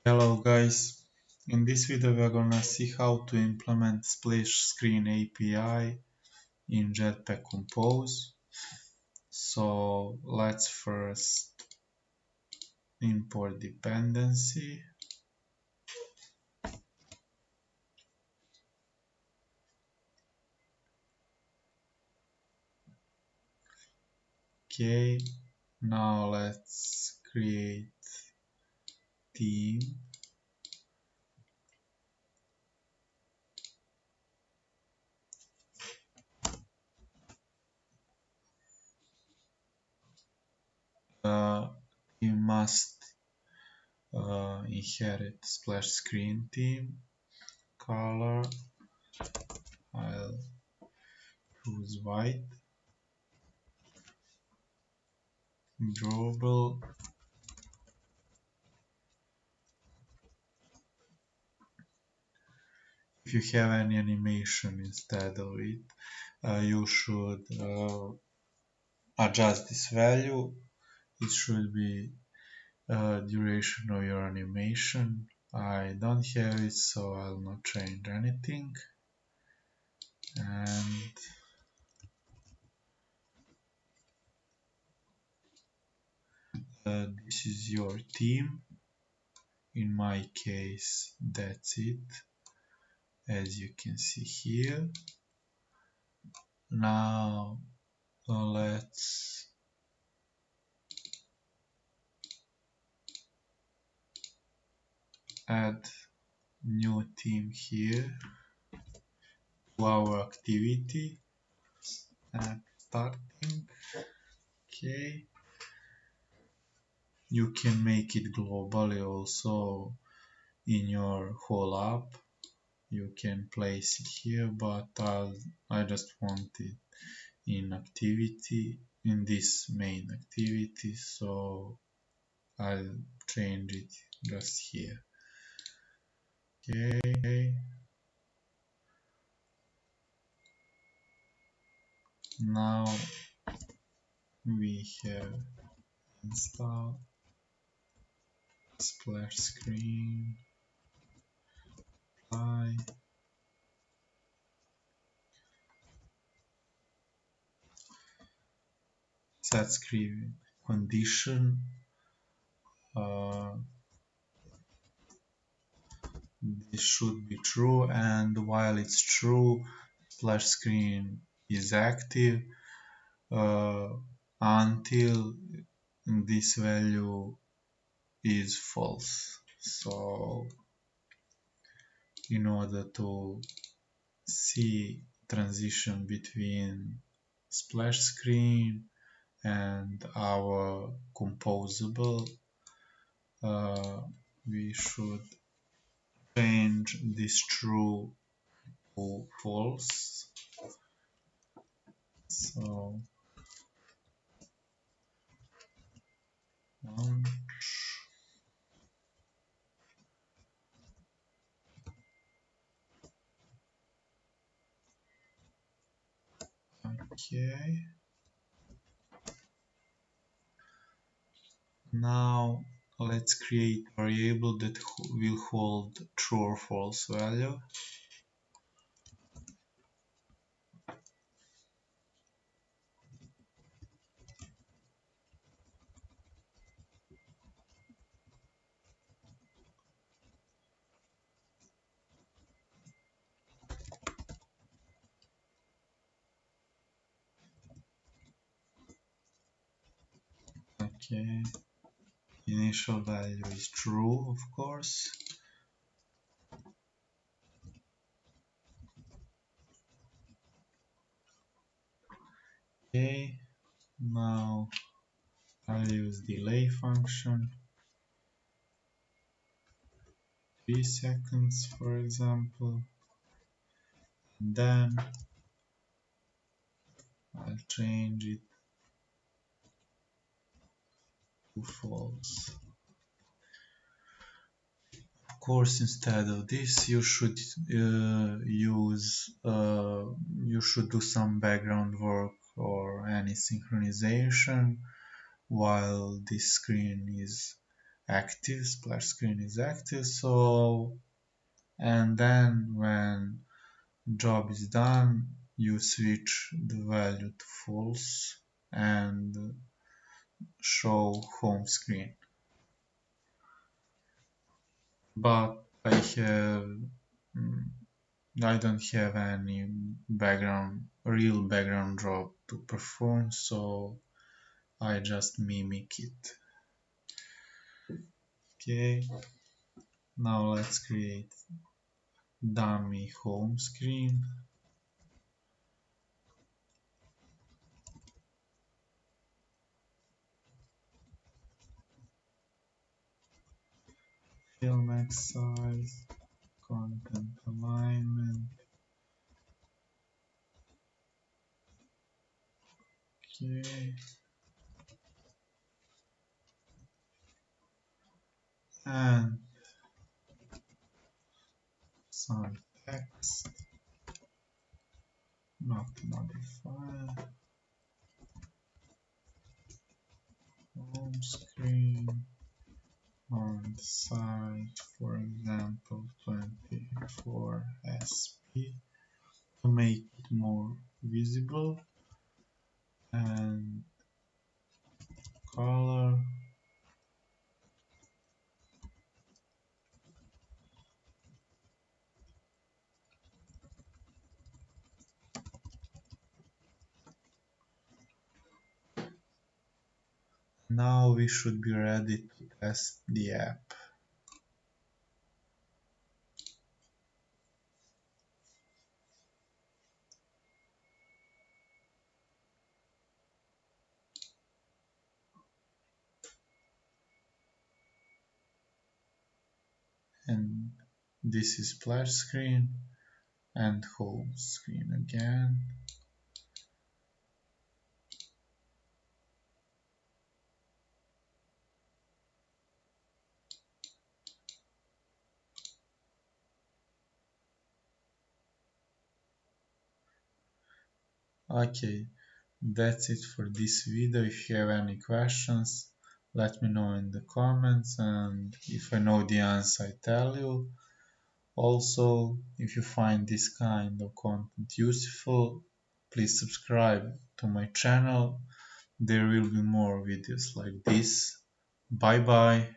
Hello guys, in this video we're gonna see how to implement splash screen API in Jetpack Compose. So let's first import dependency. Okay, now let's create theme. You must inherit splash screen theme. Color, I'll choose white. Drawable. If you have any animation instead of it, you should adjust this value. It should be duration of your animation. I don't have it, so I'll not change anything. And this is your theme. In my case, that's it, as you can see here. Now let's add new theme here to our activity and starting. Okay, you can make it globally also in your whole app. You can place it here, but I just want it in activity, in this main activity, so I'll change it just here. Okay, now we have installed splash screen, apply, set screen condition. This should be true, and while it's true, splash screen is active until this value is false. So in order to see transition between splash screen and our composable, we should change this true to false. So okay, now let's create a variable that will hold true or false value. Okay, initial value is true, of course. Okay, now I'll use delay function, 3 seconds for example, and then I'll change it to false. Of course, instead of this, you should you should do some background work or any synchronization while this screen is active, splash screen is active. So, and then when job is done, you switch the value to false and show home screen. But mm, I don't have any real background job to perform, so I just mimic it. Okay, now let's create dummy home screen. Fill max size, content alignment. Okay, and some text, not modify. Home screen on the site, for example, 24 SP to make it more visible, and color. Now we should be ready to test the app. And this is splash screen and home screen again. Okay, that's it for this video. If you have any questions, let me know in the comments, and if I know the answer, I tell you. Also, if you find this kind of content useful, please subscribe to my channel. There will be more videos like this. Bye bye.